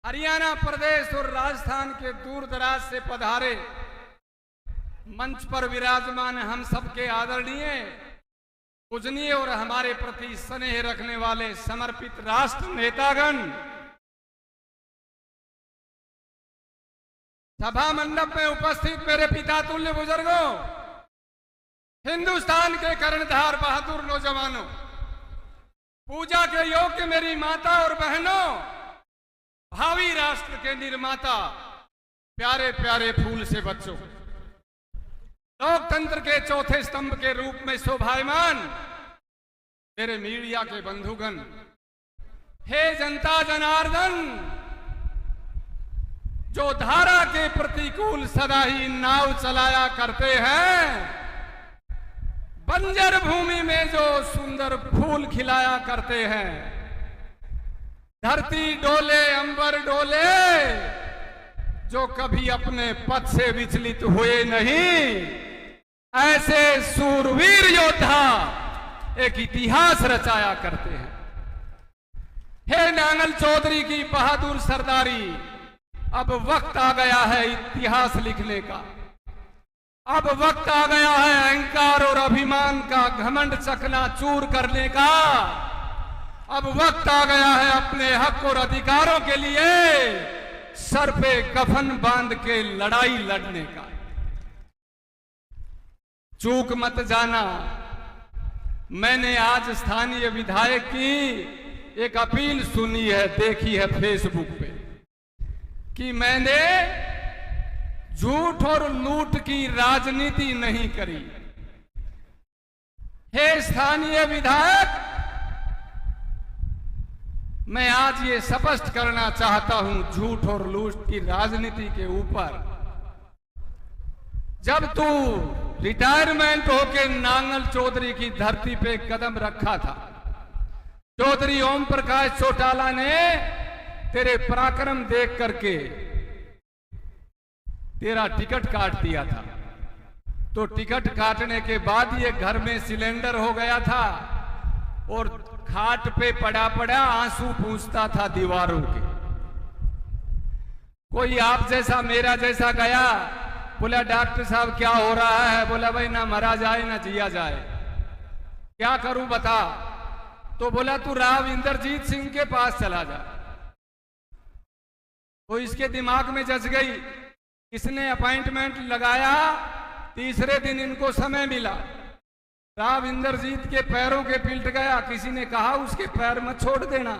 हरियाणा प्रदेश और राजस्थान के दूर दराज से पधारे मंच पर विराजमान हम सबके आदरणीय, पूजनीय और हमारे प्रति स्नेह रखने वाले समर्पित राष्ट्र नेतागण, सभा मंडप में उपस्थित मेरे पिता तुल्य बुजुर्गों, हिंदुस्तान के कर्णधार बहादुर नौजवानों, पूजा के योग्य मेरी माता और बहनों, भावी राष्ट्र के निर्माता, प्यारे प्यारे फूल से बच्चों, लोकतंत्र के चौथे स्तंभ के रूप में शोभायमान मेरे मीडिया के बंधुगण, हे जनता जनार्दन, जो धारा के प्रतिकूल सदा ही नाव चलाया करते हैं, बंजर भूमि में जो सुंदर फूल खिलाया करते हैं, धरती डोले अंबर डोले, जो कभी अपने पद से विचलित हुए नहीं, ऐसे सूरवीर योद्धा एक इतिहास रचाया करते हैं। हे नांगल चौधरी की बहादुर सरदारी, अब वक्त आ गया है इतिहास लिखने का। अब वक्त आ गया है अहंकार और अभिमान का घमंड चकनाचूर करने का। अब वक्त आ गया है अपने हक और अधिकारों के लिए सर पे कफन बांध के लड़ाई लड़ने का। चूक मत जाना, मैंने आज स्थानीय विधायक की एक अपील सुनी है, देखी है फेसबुक पे, कि मैंने झूठ और लूट की राजनीति नहीं करी। हे स्थानीय विधायक, मैं आज ये स्पष्ट करना चाहता हूं, झूठ और लूट की राजनीति के ऊपर, जब तू रिटायरमेंट होके नांगल चौधरी की धरती पे कदम रखा था, चौधरी ओम प्रकाश चौटाला ने तेरे पराक्रम देख करके तेरा टिकट काट दिया था। तो टिकट काटने के बाद ये घर में सिलेंडर हो गया था और खाट पे पड़ा पड़ा आंसू पूछता था दीवारों के। कोई आप जैसा मेरा जैसा गया, बोला डॉक्टर साहब क्या हो रहा है? बोला भाई ना मरा जाए ना जिया जाए, क्या करूं बता? तो बोला तू राव इंद्रजीत सिंह के पास चला जा। तो इसके दिमाग में जच गई, इसने अपॉइंटमेंट लगाया, तीसरे दिन इनको समय मिला, राव इंद्रजीत के पैरों के पिलट गया। किसी ने कहा उसके पैर मत छोड़ देना,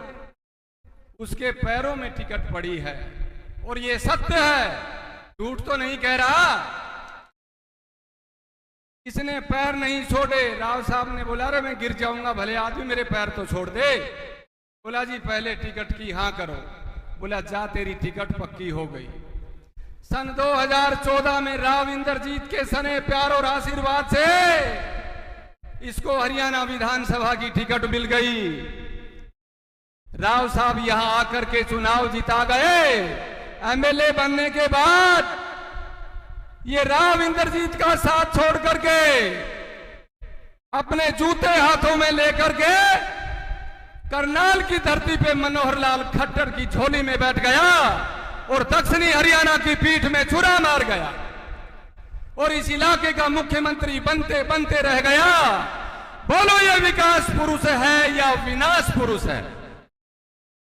उसके पैरों में टिकट पड़ी है। और ये सत्य है, झूठ तो नहीं कह रहा। इसने पैर नहीं छोड़े। राव साहब ने बोला रे मैं गिर जाऊंगा, भले आदमी मेरे पैर तो छोड़ दे। बोला जी पहले टिकट की हाँ करो। बोला जा तेरी टिकट पक्की हो गई। सन 2014 में राव इंद्रजीत के सने प्यार और आशीर्वाद से इसको हरियाणा विधानसभा की टिकट मिल गई। राव साहब यहां आकर के चुनाव जीता गए। एमएलए बनने के बाद ये राव इंद्रजीत का साथ छोड़ करके अपने जूते हाथों में लेकर के करनाल की धरती पे मनोहर लाल खट्टर की झोली में बैठ गया और दक्षिणी हरियाणा की पीठ में छुरा मार गया और इस इलाके का मुख्यमंत्री बनते बनते रह गया। बोलो ये विकास पुरुष है या विनाश पुरुष है?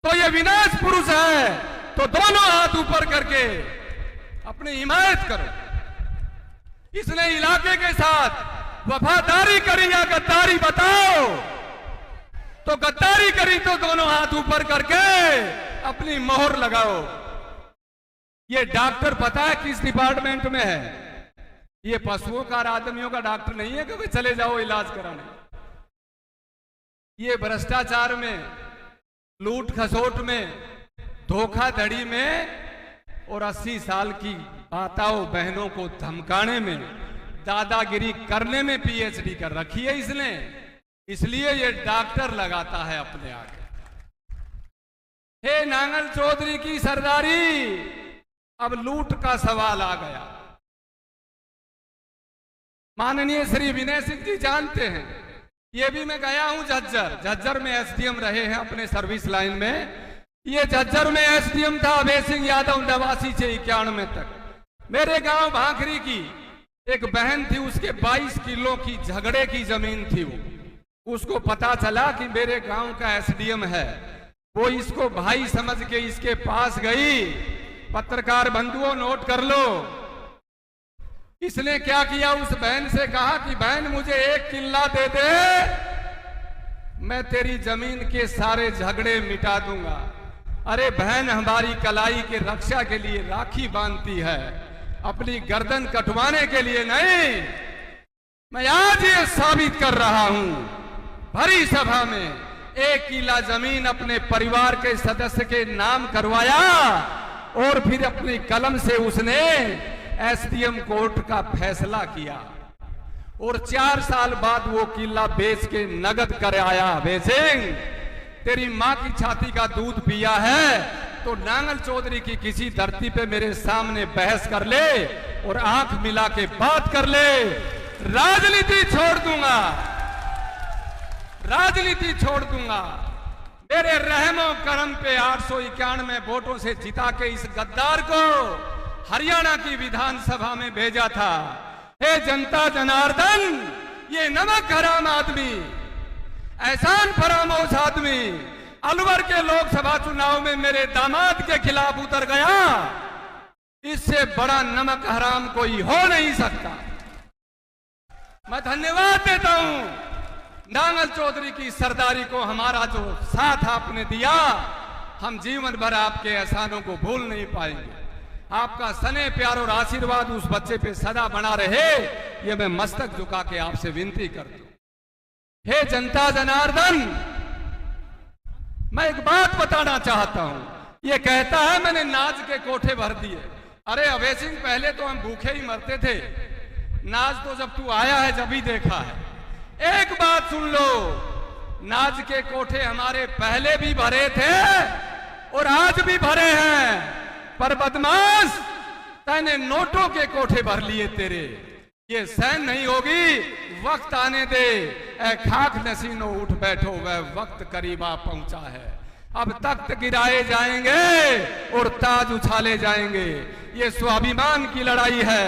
तो ये विनाश पुरुष है, तो दोनों हाथ ऊपर करके अपनी हिमायत करो। इसने इलाके के साथ वफादारी करी या गद्दारी बताओ? तो गद्दारी करी तो दोनों हाथ ऊपर करके अपनी मोहर लगाओ। ये डॉक्टर पता है किस डिपार्टमेंट में है? ये पशुओं का आदमियों का डॉक्टर नहीं है कि भाई चले जाओ इलाज कराने। ये भ्रष्टाचार में, लूट खसोट में, धोखाधड़ी में और 80 साल की माताओं बहनों को धमकाने में, दादागिरी करने में पीएचडी कर रखी है इसने। इसलिए ये डॉक्टर लगाता है अपने आगे। हे नांगल चौधरी की सरदारी, अब लूट का सवाल आ गया। माननीय श्री विनय सिंह जी जानते हैं, ये भी मैं गया हूं झज्जर में एसडीएम रहे हैं अपने सर्विस लाइन में। ये झज्जर में एसडीएम था अभय सिंह यादव 89 से 91 तक। मेरे गांव भाखरी की एक बहन थी, उसके 22 किलो की झगड़े की जमीन थी। वो उसको पता चला कि मेरे गांव का एसडीएम है, वो इसको भाई समझ के इसके पास गई। पत्रकार बंधुओं नोट कर लो, इसने क्या किया, उस बहन से कहा कि बहन मुझे 1 किल्ला दे दे, मैं तेरी जमीन के सारे झगड़े मिटा दूंगा। अरे बहन हमारी कलाई के रक्षा के लिए राखी बांधती है, अपनी गर्दन कटवाने के लिए नहीं। मैं आज ये साबित कर रहा हूं, भरी सभा में 1 किला जमीन अपने परिवार के सदस्य के नाम करवाया और फिर अपनी कलम से उसने एसडीएम कोर्ट का फैसला किया और 4 साल बाद वो किला बेच के नगद कर आया। अभय सिंह, तेरी मां की छाती का दूध पिया है तो नांगल चौधरी की किसी धरती पे मेरे सामने बहस कर ले और आंख मिला के बात कर ले। राजनीति छोड़ दूंगा, राजनीति छोड़ दूंगा। मेरे रहमो करम पे 891 वोटों से जिता के इस गद्दार को हरियाणा की विधानसभा में भेजा था। हे जनता जनार्दन, ये नमक हराम आदमी, एहसान फरामोश आदमी अलवर के लोकसभा चुनाव में मेरे दामाद के खिलाफ उतर गया, इससे बड़ा नमक हराम कोई हो नहीं सकता। मैं धन्यवाद देता हूं नांगल चौधरी की सरदारी को, हमारा जो साथ आपने दिया, हम जीवन भर आपके एहसानों को भूल नहीं पाएंगे। आपका स्नेह प्यार और आशीर्वाद उस बच्चे पे सदा बना रहे, ये मैं मस्तक झुका के आपसे विनती करता हूं। हे जनता जनार्दन, मैं एक बात बताना चाहता हूं। ये कहता है मैंने नाज के कोठे भर दिए। अरे अभय सिंह, पहले तो हम भूखे ही मरते थे, नाज तो जब तू आया है जब ही देखा है। एक बात सुन लो, नाज के कोठे हमारे पहले भी भरे थे और आज भी भरे हैं, पर बदमाश तैने नोटों के कोठे भर लिए तेरे। ये सहन नहीं होगी, वक्त आने दे। ए खाक नसीनो उठ बैठो, वह वक्त करीबा पहुंचा है। अब तख्त गिराए जाएंगे और ताज उछाले जाएंगे। ये स्वाभिमान की लड़ाई है,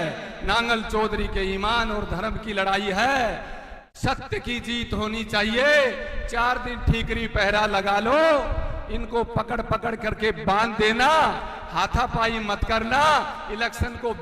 नांगल चौधरी के ईमान और धर्म की लड़ाई है। सत्य की जीत होनी चाहिए। 4 दिन ठीकरी पहरा लगा लो, इनको पकड़ पकड़ करके बांध देना, हाथापाई मत करना, इलेक्शन को